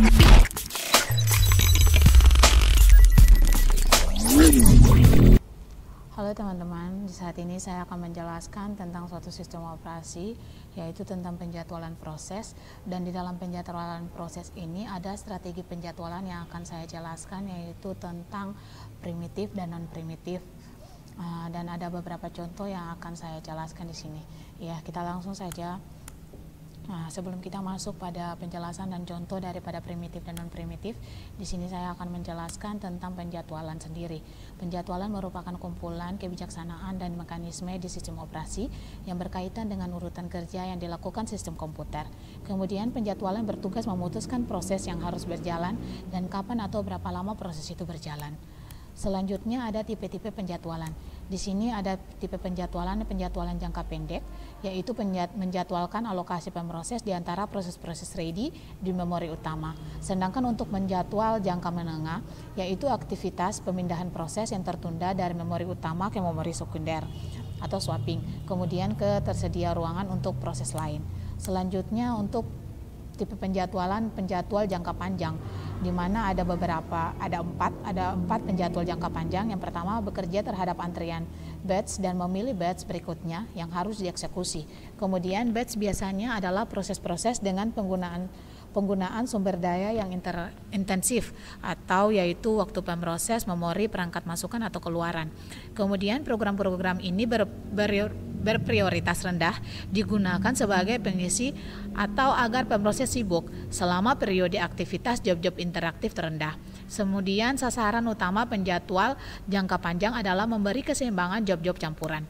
Halo teman-teman, di saat ini saya akan menjelaskan tentang suatu sistem operasi, yaitu tentang penjadwalan proses. Dan di dalam penjadwalan proses ini ada strategi penjadwalan yang akan saya jelaskan, yaitu tentang primitif dan non-primitif. Dan ada beberapa contoh yang akan saya jelaskan di sini. Ya, kita langsung saja. Sebelum kita masuk pada penjelasan dan contoh daripada primitif dan non-primitif, di sini saya akan menjelaskan tentang penjadwalan sendiri. Penjadwalan merupakan kumpulan kebijaksanaan dan mekanisme di sistem operasi yang berkaitan dengan urutan kerja yang dilakukan sistem komputer. Kemudian penjadwalan bertugas memutuskan proses yang harus berjalan dan kapan atau berapa lama proses itu berjalan. Selanjutnya ada tipe-tipe penjadwalan. Di sini ada tipe penjadwalan jangka pendek, yaitu menjadwalkan alokasi pemroses di antara proses-proses ready di memori utama. Sedangkan untuk menjadwal jangka menengah, yaitu aktivitas pemindahan proses yang tertunda dari memori utama ke memori sekunder atau swapping, kemudian ke tersedia ruangan untuk proses lain. Selanjutnya untuk tipe penjadwal jangka panjang, di mana ada empat penjadwal jangka panjang. Yang pertama, bekerja terhadap antrian batch dan memilih batch berikutnya yang harus dieksekusi. Kemudian batch biasanya adalah proses-proses dengan penggunaan sumber daya yang intensif, atau yaitu waktu pemroses, memori, perangkat masukan atau keluaran. Kemudian program-program ini berprioritas rendah digunakan sebagai pengisi atau agar pemroses sibuk selama periode aktivitas job-job interaktif terendah. Kemudian sasaran utama penjadwal jangka panjang adalah memberi keseimbangan job-job campuran.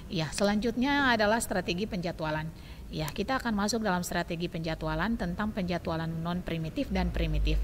Ya, selanjutnya adalah strategi penjadwalan. Ya, kita akan masuk dalam strategi penjadwalan tentang penjadwalan non-primitif dan primitif.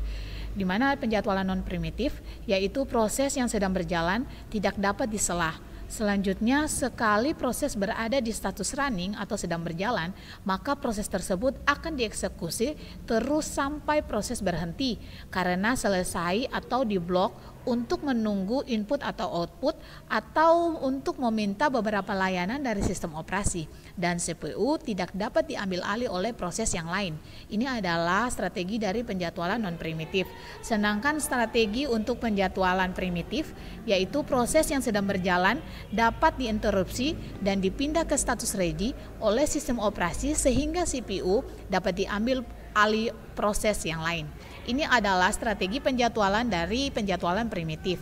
Di mana penjadwalan non-primitif yaitu proses yang sedang berjalan tidak dapat disela. Selanjutnya, sekali proses berada di status running atau sedang berjalan, maka proses tersebut akan dieksekusi terus sampai proses berhenti karena selesai atau diblok untuk menunggu input atau output atau untuk meminta beberapa layanan dari sistem operasi, dan CPU tidak dapat diambil alih oleh proses yang lain. Ini adalah strategi dari penjadwalan non-primitif. Sedangkan strategi untuk penjadwalan primitif yaitu proses yang sedang berjalan dapat diinterupsi dan dipindah ke status ready oleh sistem operasi sehingga CPU dapat diambil alih proses yang lain. Ini adalah strategi penjadwalan dari penjadwalan primitif.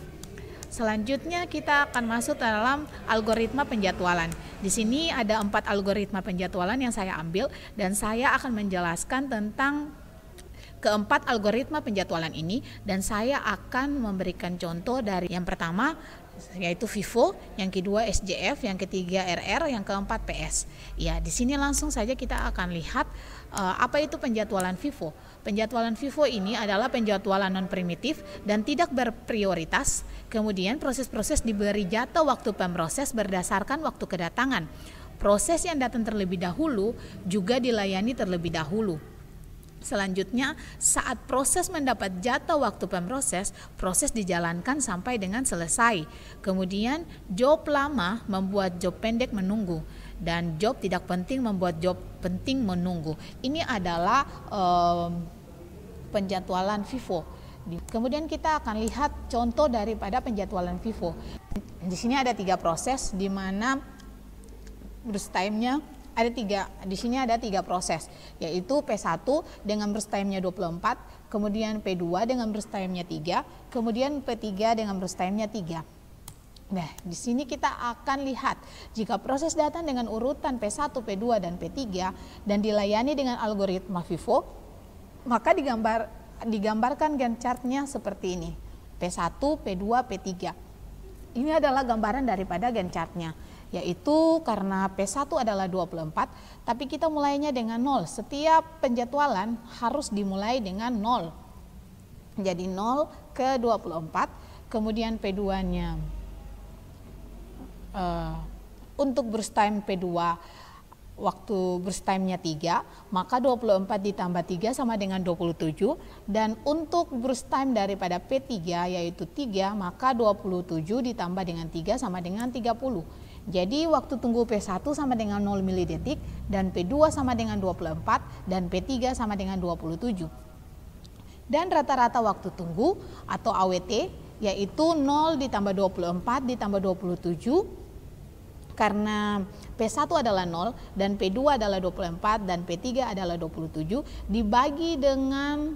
Selanjutnya kita akan masuk dalam algoritma penjadwalan. Di sini ada 4 algoritma penjadwalan yang saya ambil dan saya akan menjelaskan tentang keempat algoritma penjadwalan ini, dan saya akan memberikan contoh dari yang pertama yaitu FIFO, yang kedua SJF, yang ketiga RR, yang keempat PS. Ya, di sini langsung saja kita akan lihat apa itu penjadwalan FIFO. Penjadwalan FIFO ini adalah penjadwalan non-primitif dan tidak berprioritas. Kemudian proses-proses diberi jatah waktu pemroses berdasarkan waktu kedatangan. Proses yang datang terlebih dahulu juga dilayani terlebih dahulu. Selanjutnya, saat proses mendapat jatah waktu pemroses, proses dijalankan sampai dengan selesai. Kemudian, job lama membuat job pendek menunggu, dan job tidak penting membuat job penting menunggu. Ini adalah penjadwalan FIFO. Kemudian kita akan lihat contoh daripada penjadwalan FIFO. Di sini ada 3 proses, di mana burst time-nya ada 3. Di sini ada 3 proses, yaitu P1 dengan burst time-nya 24, kemudian P2 dengan burst time-nya 3, kemudian P3 dengan burst time-nya 3. Nah, di sini kita akan lihat jika proses datang dengan urutan P1, P2, dan P3 dan dilayani dengan algoritma FIFO, maka digambarkan Gantt chart-nya seperti ini. P1, P2, P3. Ini adalah gambaran daripada Gantt chart-nya, yaitu karena P1 adalah 24, tapi kita mulainya dengan 0. Setiap penjadwalan harus dimulai dengan 0. Jadi 0 ke 24, kemudian P2-nya untuk burst time P2 waktu burst time-nya 3, maka 24 ditambah 3 sama dengan 27, dan untuk burst time daripada P3 yaitu 3, maka 27 ditambah dengan 3 sama dengan 30. Jadi waktu tunggu P1 sama dengan 0 milidetik, dan P2 sama dengan 24, dan P3 sama dengan 27. Dan rata-rata waktu tunggu atau AWT yaitu 0 ditambah 24 ditambah 27, karena P1 adalah 0 dan P2 adalah 24 dan P3 adalah 27, dibagi dengan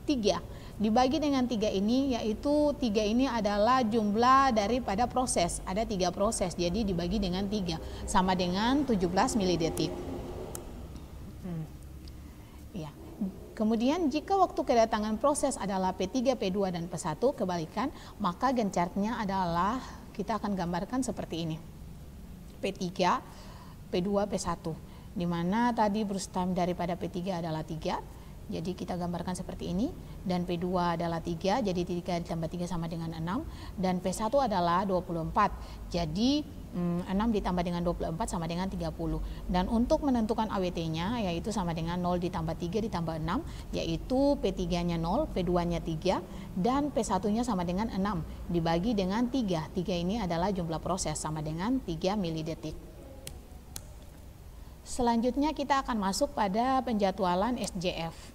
3. Dibagi dengan 3 ini, yaitu 3 ini adalah jumlah daripada proses. Ada 3 proses, jadi dibagi dengan 3 sama dengan 17 milidetik. Ya. Kemudian jika waktu kedatangan proses adalah P3, P2, dan P1, kebalikan, maka Gantt chart-nya adalah, kita akan gambarkan seperti ini. P3, P2, P1, di mana tadi burst time daripada P3 adalah 3, jadi kita gambarkan seperti ini, dan P2 adalah 3, jadi 3 ditambah 3 sama dengan 6, dan P1 adalah 24, jadi 6 ditambah dengan 24 sama dengan 30. Dan untuk menentukan AWT-nya yaitu sama dengan 0 ditambah 3 ditambah 6, yaitu P3-nya 0, P2-nya 3, dan P1-nya sama dengan 6 dibagi dengan 3. 3 ini adalah jumlah proses sama dengan 3 milidetik. Selanjutnya kita akan masuk pada penjadwalan SJF.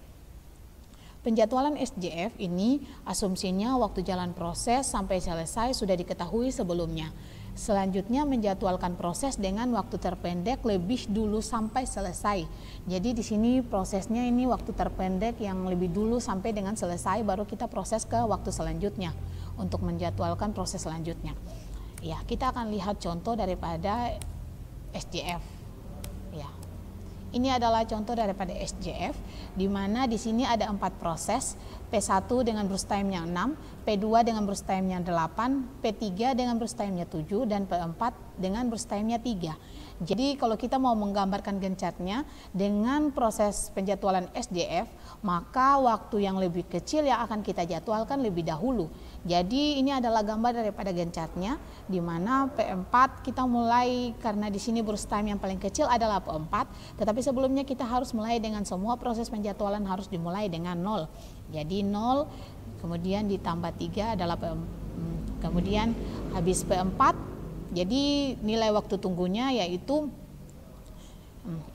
Penjadwalan SJF ini asumsinya waktu jalan proses sampai selesai sudah diketahui sebelumnya. Selanjutnya menjadwalkan proses dengan waktu terpendek lebih dulu sampai selesai. Jadi di sini prosesnya ini waktu terpendek yang lebih dulu sampai dengan selesai, baru kita proses ke waktu selanjutnya untuk menjadwalkan proses selanjutnya. Ya, kita akan lihat contoh daripada SJF. Ya. Ini adalah contoh daripada SJF, di mana di sini ada 4 proses, P1 dengan burst time-nya 6, P2 dengan burst time-nya 8, P3 dengan burst time-nya 7, dan P4 dengan burst time-nya 3. Jadi kalau kita mau menggambarkan Gantt chart-nya dengan proses penjadwalan SJF, maka waktu yang lebih kecil yang akan kita jadwalkan lebih dahulu. Jadi ini adalah gambar daripada Gantt chart-nya, di mana P4 kita mulai, karena di sini burst time yang paling kecil adalah P4, tetapi sebelumnya kita harus mulai dengan semua proses penjadwalan harus dimulai dengan 0. Jadi 0, kemudian ditambah 3 adalah kemudian habis P4, jadi nilai waktu tunggunya yaitu,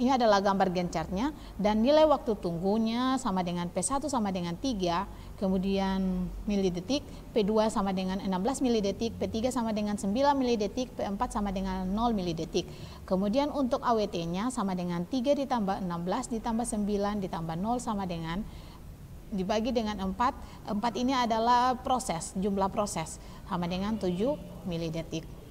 ini adalah gambar Gantt chart-nya, dan nilai waktu tunggunya sama dengan P1 sama dengan 3, kemudian milidetik, P2 sama dengan 16 milidetik, P3 sama dengan 9 milidetik, P4 sama dengan 0 milidetik. Kemudian untuk AWT-nya sama dengan 3 ditambah 16 ditambah 9 ditambah 0 sama dengan, dibagi dengan 4. 4 ini adalah proses, jumlah proses, sama dengan 7 milidetik.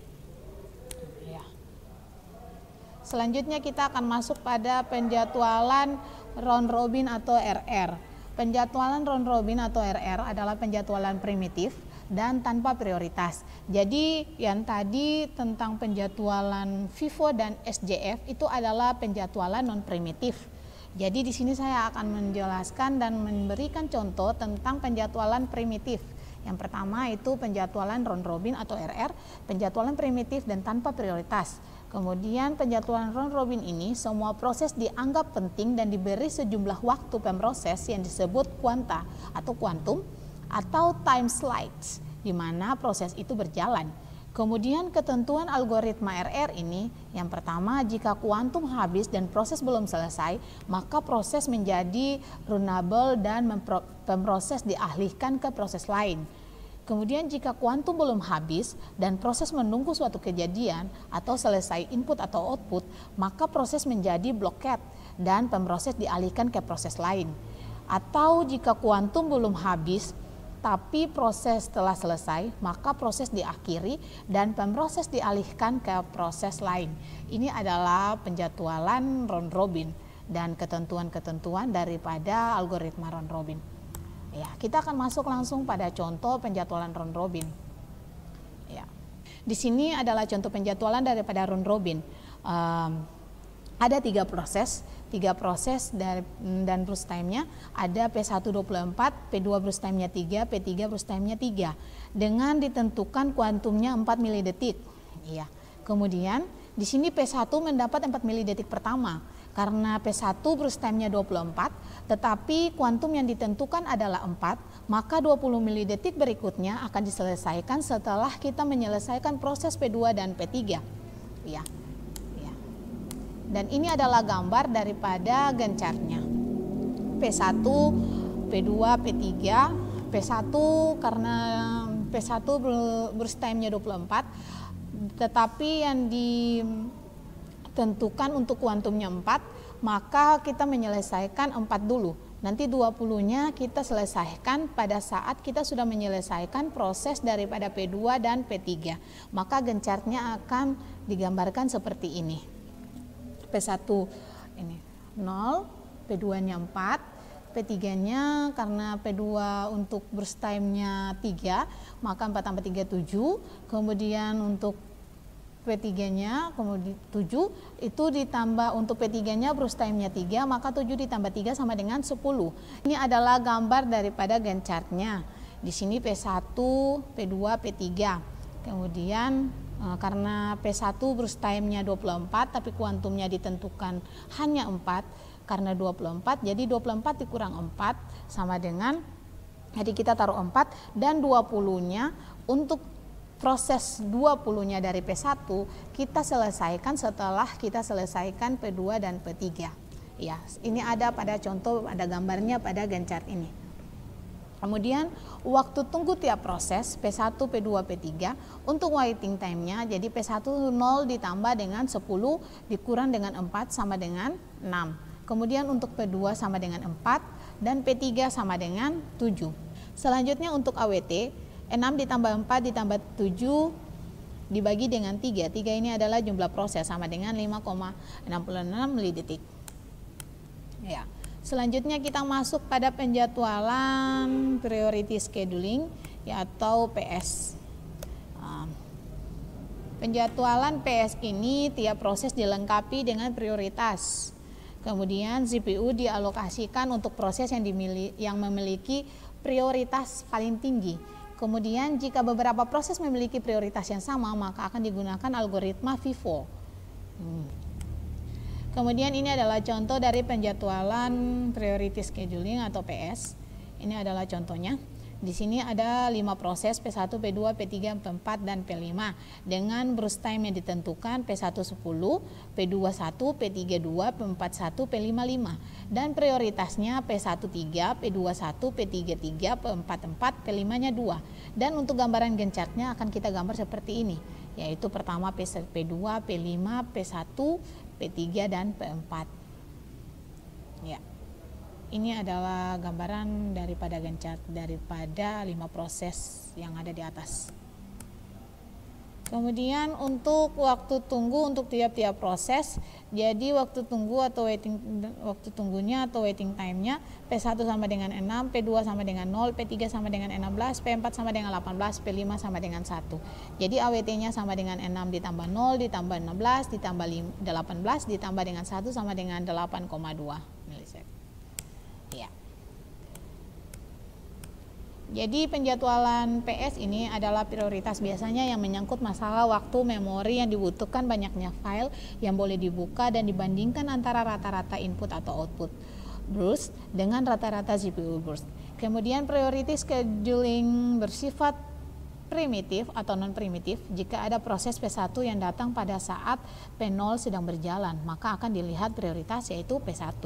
Selanjutnya kita akan masuk pada penjadwalan round robin atau RR. Penjadwalan round robin atau RR adalah penjadwalan primitif dan tanpa prioritas. Jadi yang tadi tentang penjadwalan FIFO dan SJF itu adalah penjadwalan non primitif. Jadi di sini saya akan menjelaskan dan memberikan contoh tentang penjadwalan primitif. Yang pertama itu penjadwalan round robin atau RR, penjadwalan primitif dan tanpa prioritas. Kemudian penjadwalan round robin ini semua proses dianggap penting dan diberi sejumlah waktu pemroses yang disebut kuanta atau kuantum atau time slides, di mana proses itu berjalan. Kemudian ketentuan algoritma RR ini, yang pertama jika kuantum habis dan proses belum selesai, maka proses menjadi runnable dan pemroses dialihkan ke proses lain. Kemudian jika kuantum belum habis dan proses menunggu suatu kejadian atau selesai input atau output, maka proses menjadi blockade dan pemroses dialihkan ke proses lain. Atau jika kuantum belum habis tapi proses telah selesai, maka proses diakhiri dan pemroses dialihkan ke proses lain. Ini adalah penjadwalan round robin dan ketentuan-ketentuan daripada algoritma round robin. Ya, kita akan masuk langsung pada contoh penjadwalan round robin. Ya, di sini adalah contoh penjadwalan daripada round robin. Ada 3 proses dan burst time-nya. Ada P1 24, P2 burst time-nya 3, P3 burst time-nya 3. Dengan ditentukan kuantumnya 4 milidetik. Ya. Kemudian di sini P1 mendapat 4 milidetik pertama. Karena P1 burst time-nya 24, tetapi kuantum yang ditentukan adalah 4, maka 20 milidetik berikutnya akan diselesaikan setelah kita menyelesaikan proses P2 dan P3. Ya. Dan ini adalah gambar daripada Gantt chart-nya. P1 P2, P3, P1 karena P1 burst time-nya 24, tetapi yang ditentukan untuk kuantumnya 4, maka kita menyelesaikan 4 dulu. Nanti 20-nya kita selesaikan pada saat kita sudah menyelesaikan proses daripada P2 dan P3. Maka gencatnya akan digambarkan seperti ini. P1 ini 0, P2-nya 4, P3-nya karena P2 untuk burst time-nya 3, maka 4 tambah 3 7. Kemudian untuk P3-nya kemudian 7, itu ditambah untuk P3-nya burst time-nya 3, maka 7 ditambah 3 sama dengan 10. Ini adalah gambar daripada Gantt chart-nya. Di sini P1, P2, P3. Kemudian karena P1 burst time-nya 24 tapi kuantumnya ditentukan hanya 4 karena 24, jadi 24 dikurang 4 sama dengan, jadi kita taruh 4 dan 20-nya untuk proses 20-nya dari P1 kita selesaikan setelah kita selesaikan P2 dan P3. Ya, ini ada pada contoh, ada gambarnya pada Gantt chart ini. Kemudian waktu tunggu tiap proses P1, P2, P3 untuk waiting time-nya, jadi P1 0 ditambah dengan 10 dikurang dengan 4 sama dengan 6. Kemudian untuk P2 sama dengan 4 dan P3 sama dengan 7. Selanjutnya untuk AWT 6 ditambah 4 ditambah 7 dibagi dengan 3. 3 ini adalah jumlah proses sama dengan 5,66 mili-detik. Ya. Selanjutnya kita masuk pada penjadwalan priority scheduling atau PS. Penjadwalan PS ini tiap proses dilengkapi dengan prioritas. Kemudian CPU dialokasikan untuk proses yang memiliki prioritas paling tinggi. Kemudian jika beberapa proses memiliki prioritas yang sama, maka akan digunakan algoritma FIFO. Kemudian ini adalah contoh dari penjadwalan priority scheduling atau PS. Ini adalah contohnya. Di sini ada 5 proses P1, P2, P3, P4 dan P5 dengan burst time yang ditentukan P1 10, P2 1, P3 2, P4 1, P5 5 dan prioritasnya P1 3, P2 1, P3 3, P4 4, P5-nya 2. Dan untuk gambaran Gantt chart-nya akan kita gambar seperti ini, yaitu pertama P2, P5, P1, P3 dan P4. Ya. Ini adalah gambaran daripada Gantt chart daripada 5 proses yang ada di atas. Kemudian untuk waktu tunggu untuk tiap-tiap proses, jadi waktu tunggu atau waktu tunggunya atau waiting time-nya P1 sama dengan 6, P2 sama dengan 0, P3 sama dengan 16, P4 sama dengan 18, P5 sama dengan 1. Jadi AWT-nya sama dengan 6 ditambah 0 ditambah 16 ditambah 18 ditambah dengan 1 sama dengan 8,2 milisecond. Ya. Jadi penjadwalan PS ini adalah prioritas biasanya yang menyangkut masalah waktu memori yang dibutuhkan banyaknya file yang boleh dibuka dan dibandingkan antara rata-rata input atau output burst dengan rata-rata CPU burst. Kemudian priority scheduling bersifat primitif atau non-primitif. Jika ada proses P1 yang datang pada saat P0 sedang berjalan, maka akan dilihat prioritas yaitu P1.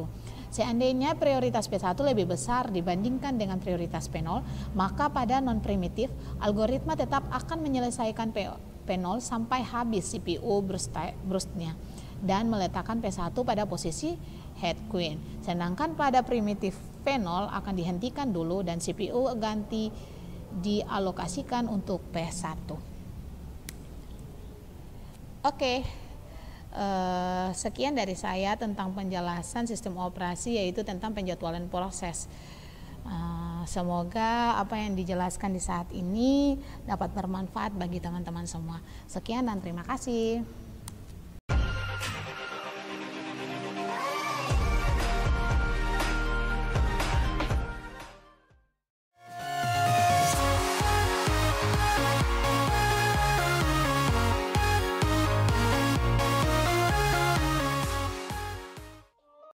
Seandainya prioritas P1 lebih besar dibandingkan dengan prioritas P0, maka pada non-primitif, algoritma tetap akan menyelesaikan P0 sampai habis CPU burst-nya dan meletakkan P1 pada posisi head queen. Sedangkan pada primitif P0 akan dihentikan dulu dan CPU ganti dialokasikan untuk P1. Oke. Sekian dari saya tentang penjelasan sistem operasi, yaitu tentang penjadwalan proses. Semoga apa yang dijelaskan di saat ini dapat bermanfaat bagi teman-teman semua. Sekian dan terima kasih.